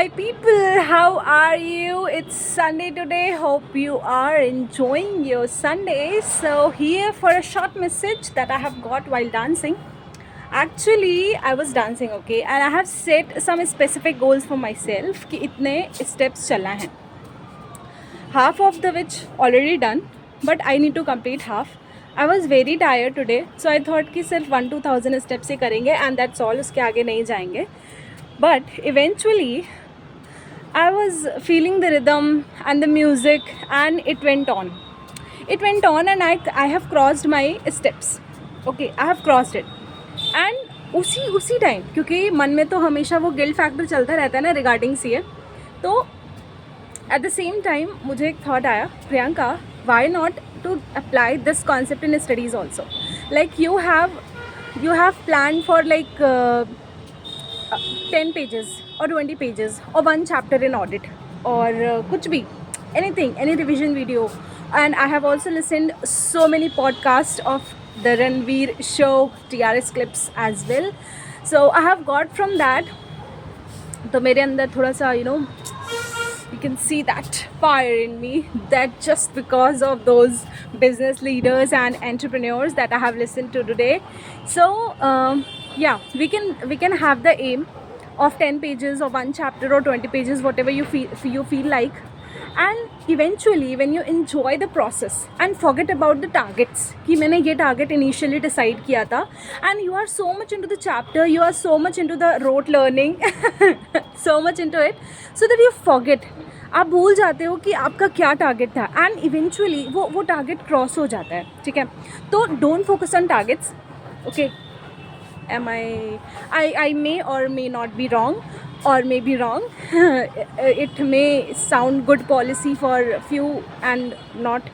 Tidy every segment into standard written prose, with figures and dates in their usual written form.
my people, how are you? It's Sunday today. Hope you are enjoying your Sunday. So, here for a short message that I have got while dancing. Actually, I was dancing, okay, and I have set some specific goals for myself कि इतने steps चलना है. Half of the which already done, but I need to complete half. I was very tired today, so I thought कि सिर्फ 1-2,000 steps ही करेंगे and that's all. उसके आगे नहीं जाएंगे. But eventually I was feeling the rhythm and the music and it went on and I have crossed my steps. Okay, I have crossed it and उसी time, क्योंकि मन में तो हमेशा वो गिल्ट फैक्टर चलता रहता है ना रिगार्डिंग सी है, तो एट द सेम टाइम मुझे एक थॉट आया, Priyanka, why not to apply this concept in studies also. Like you have plan for like 10 pages or 20 pages or 1 chapter in audit or kuch bhi, anything, any revision video. And I have also listened so many podcasts of the Ranveer show, TRS clips as well. So I have got from that, तो मेरे अंदर थोड़ा सा you can see that fire in me, that just because of those business leaders and entrepreneurs that I have listened to today. So yeah, we can have the aim of 10 pages or 1 chapter or 20 pages, whatever you feel like, and eventually when you enjoy the process and forget about the targets कि मैंने ये target initially decide किया था, and you are so much into the chapter, you are so much into the rote learning so much into it, so that you forget, आप भूल जाते हो कि आपका क्या टारगेट था, एंड इवेंचुअली वो टारगेट क्रॉस हो जाता है. ठीक है, तो don't focus on targets. Okay, I may or may not be wrong, or may be wrong. It may sound good policy for few and not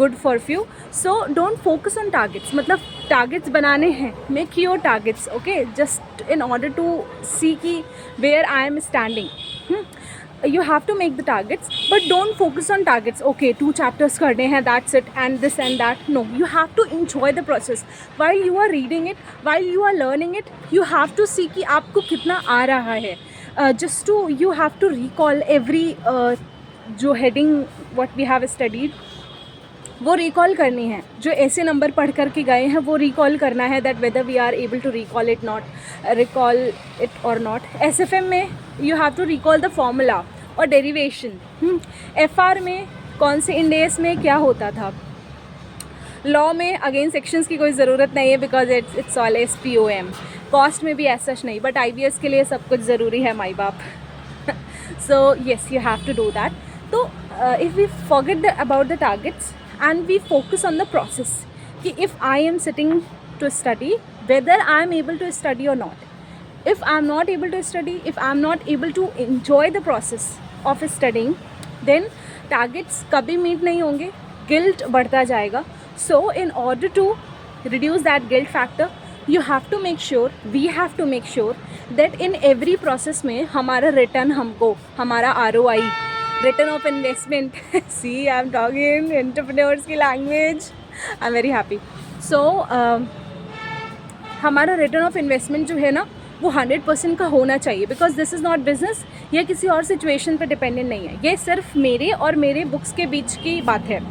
good for few. So don't focus on targets. मतलब targets बनाने हैं, make your targets, okay, just in order to see कि where I am standing. You have to make the targets, but don't focus on targets. Okay, 2 chapters करने हैं, that's it, and this and that. No, you have to enjoy the process. While you are reading it, while you are learning it, you have to see कि आपको कितना आ रहा है. You have to recall every जो heading what we have studied, वो recall करनी है. जो ऐसे नंबर पढ़ कर के गए हैं वो रिकॉल करना है, that whether we are able to recall it और नॉट. SFM में you have to recall the formula और डेरिवेशन. FR में कौन से इंडेस में क्या होता था. लॉ में अगेन सेक्शंस की कोई ज़रूरत नहीं है, because it's all SPOM. Cost में भी ऐसा नहीं, बट IBS के लिए सब कुछ ज़रूरी है, माई बाप. So yes, you have to do that. तो if we forget about the targets and we focus on the process कि if I am sitting to study, whether I am able to study or not. If I am not able to study, if I am not able to enjoy the process of studying, then targets कभी meet नहीं होंगे, guilt बढ़ता जाएगा. So in order to reduce that guilt factor, you have to make sure, we have to make sure that in every process में हमारा return हमको, हमारा ROI, return of investment. See, I'm talking entrepreneurs की language. I'm very happy. So हमारा return of investment जो है ना, वो 100% का होना चाहिए, because this is not business. ये किसी और situation पे dependent नहीं है, ये सिर्फ मेरे और मेरे books के बीच की बात है.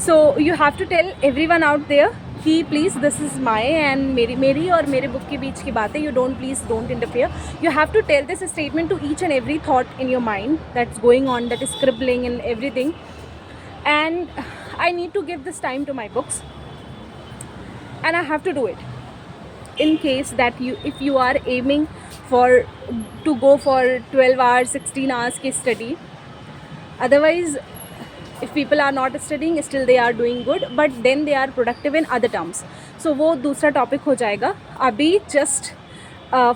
So you have to tell everyone out there कि please this is my and मेरी और मेरे बुक के बीच की बात है. You please don't interfere. You have to tell this statement to each and every thought in your mind that's going on, that is scribbling in everything. And I need to give this time to my books and I have to do it in case that if you are aiming to go for 12 hours 16 hours की study. Otherwise, if people are not studying, still they are doing good, but then they are productive in other terms. So वो दूसरा topic हो जाएगा. अभी just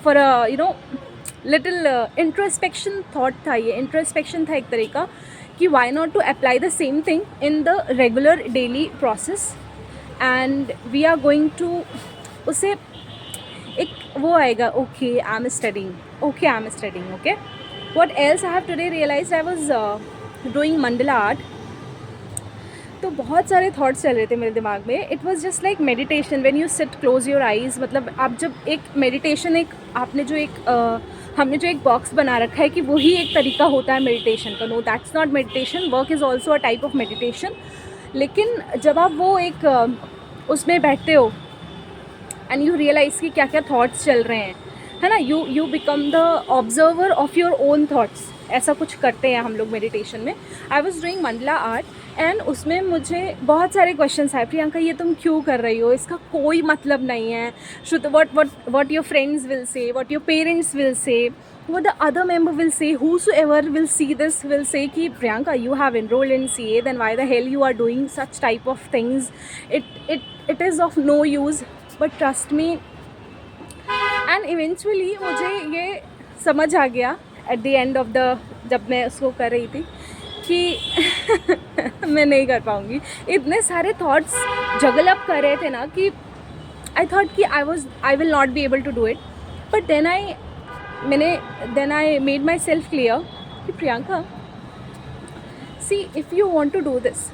for a little introspection thought था, ये introspection था एक तरीका कि why not to apply the same thing in the regular daily process, and we are going to उसे एक वो आएगा. Okay, I'm studying. Okay. What else I have today realized? I was doing mandala art. तो बहुत सारे thoughts चल रहे थे मेरे दिमाग में. It was just like meditation. When you sit, close your eyes, मतलब आप जब एक मेडिटेशन, एक आपने जो एक हमने जो एक बॉक्स बना रखा है कि वही एक तरीका होता है मेडिटेशन का. No, that's not meditation. Work is also a type of meditation. लेकिन जब आप वो एक उसमें बैठते हो एंड यू रियलाइज़ कि क्या क्या थाट्स चल रहे हैं, है ना, you become the observer of your own thoughts. ऐसा कुछ करते हैं हम लोग मेडिटेशन में. I was doing Mandla art and उसमें मुझे बहुत सारे क्वेश्चंस आए. प्रियंका, ये तुम क्यों कर रही हो, इसका कोई मतलब नहीं है. Should what your friends will say, what your parents will say, what the other member will say, whosoever will see this will say कि Priyanka, you have enrolled in CA, then why the hell you are doing such type of things. It is of no use. But trust me, and eventually मुझे ये समझ आ गया at the end of the, जब मैं उसको कर रही थी, कि मैं नहीं कर पाऊँगी. इतने सारे थॉट्स जगल अप कर रहे थे ना कि आई थॉट कि I will not be able to do it. But then I made myself clear कि Priyanka, see if you want to do this,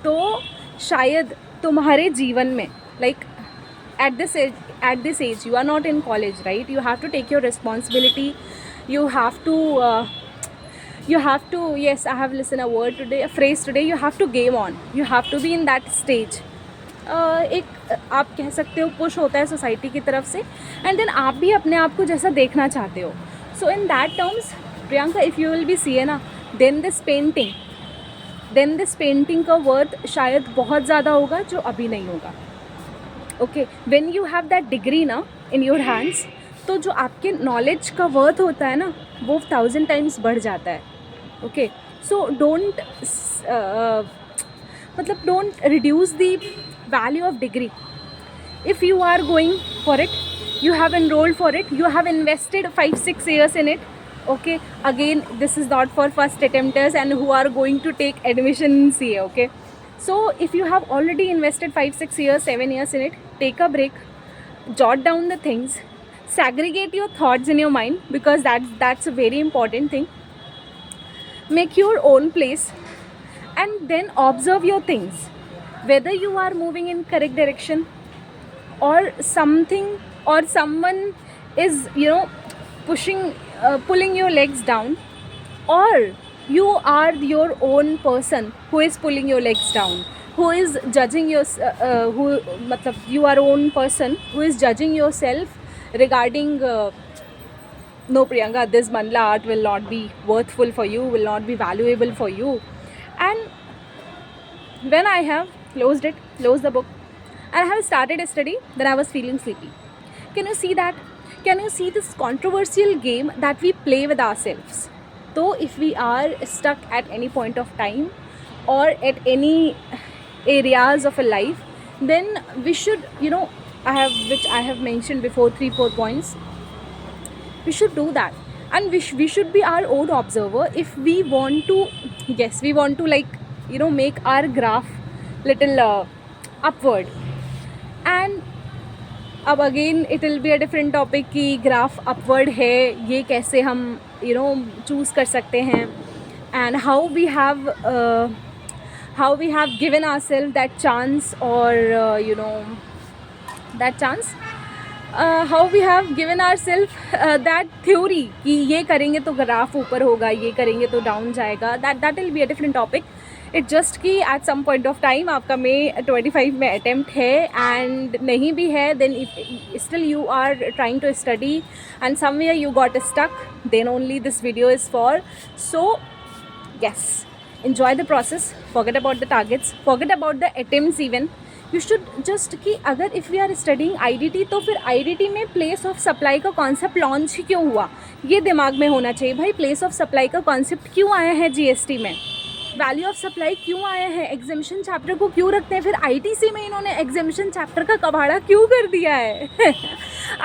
तो शायद तुम्हारे जीवन में, like at this age you are not in college, right? You have to take your responsibility. You have to, yes, I have listened a phrase today, you have to game on. You have to be in that stage. एक आप कह सकते हो push होता है society की तरफ से, एंड देन आप भी अपने आप को जैसा देखना चाहते हो. So in that terms, Priyanka, if you will be CA ना, देन दिस पेंटिंग का वर्थ शायद बहुत ज़्यादा होगा जो अभी नहीं होगा. Okay, when you have that degree ना इन योर हैंड्स, तो जो आपके नॉलेज का वर्थ होता है ना, वो 1000 टाइम्स बढ़ जाता है. Okay, so don't reduce the value of degree. If you are going for it, you have enrolled for it, you have invested 5-6 years in it. Okay, again, this is not for first attempters and who are going to take admission in CA. Okay, so if you have already invested 5-6 years, 7 years in it, take a break, jot down the things, segregate your thoughts in your mind, because that's a very important thing. Make your own place and then observe your things, whether you are moving in correct direction or something or someone is, pulling your legs down, or you are your own person who is pulling your legs down, who is judging your you are own person who is judging yourself regarding no, Priyanka, this mandala art will not be worthful for you, will not be valuable for you. And when I have closed the book and I have started study, then I was feeling sleepy. Can you see that? Can you see this controversial game that we play with ourselves? So if we are stuck at any point of time or at any areas of a life, then we should, which I have mentioned before, 3-4 points, we should do that. And we should be our own observer if we want to, make our graph little upward. And अब again it will be a different topic कि graph upward है, ये कैसे हम choose कर सकते हैं, and how we have given ourself that chance, और that chance, how we have given ourself that theory कि ये करेंगे तो ग्राफ ऊपर होगा, ये करेंगे तो डाउन जाएगा. That will be a different topic. It just कि at some point of time आपका May 25 में अटैम्प्ट है एंड नहीं भी है, then if still you are trying to study and somewhere you got stuck, then only this video is for. So yes, enjoy the process, forget about the targets, forget about the attempts even. You should just कि अगर if we are studying IDT, तो फिर IDT में place of supply का concept launch क्यों हुआ, ये दिमाग में होना चाहिए. भाई, प्लेस ऑफ सप्लाई का कॉन्सेप्ट क्यों आया है GST में, वैल्यू ऑफ सप्लाई क्यों आया है, एग्जामिशन चैप्टर को क्यों रखते हैं, फिर ITC में इन्होंने एग्जामिशन चैप्टर का कबाड़ा क्यों कर दिया है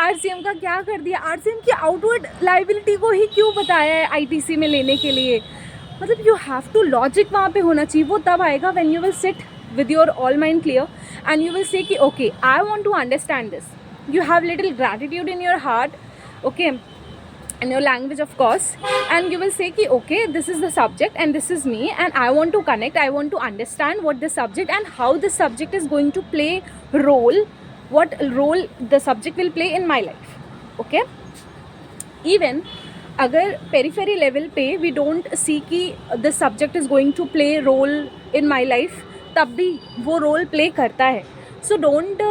RCM का क्या कर दिया, RCM की आउटवर्ड लाइबिलिटी को ही क्यों बताया है ITC में लेने के लिए. मतलब यू हैव टू लॉजिक वहाँ पे होना चाहिए. वो तब आएगा when you will sit with your all mind clear and you will say कि okay, I want to understand this. You have little gratitude in your heart, okay, in your language of course, and you will say कि okay, this is the subject and this is me and I want to connect, I want to understand what the subject and how the subject is going to play role, what role the subject will play in my life. Okay, even अगर periphery level पे we don't see कि this subject is going to play role in my life, तब भी वो role play करता है. So don't,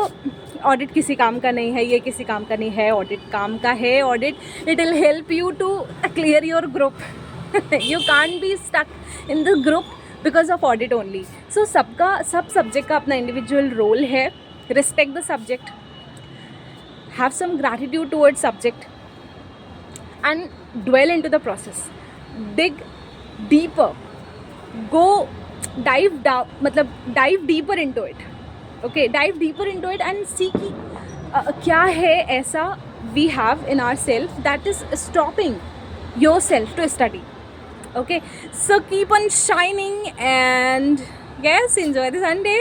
audit किसी काम का नहीं है, ये किसी काम का नहीं है, ऑडिट काम का है. Audit it will help you to clear your group. You can't be stuck in the group because of audit only. So सब सब्जेक्ट का अपना इंडिविजुअल रोल है. Respect the subject, have some gratitude towards subject and dwell into the process, dig deeper, go dive down, मतलब dive deeper into it. Okay, dive deeper into it and see कि क्या है ऐसा we have in ourselves that is stopping yourself to study. Okay, so keep on shining and yes, enjoy the Sunday.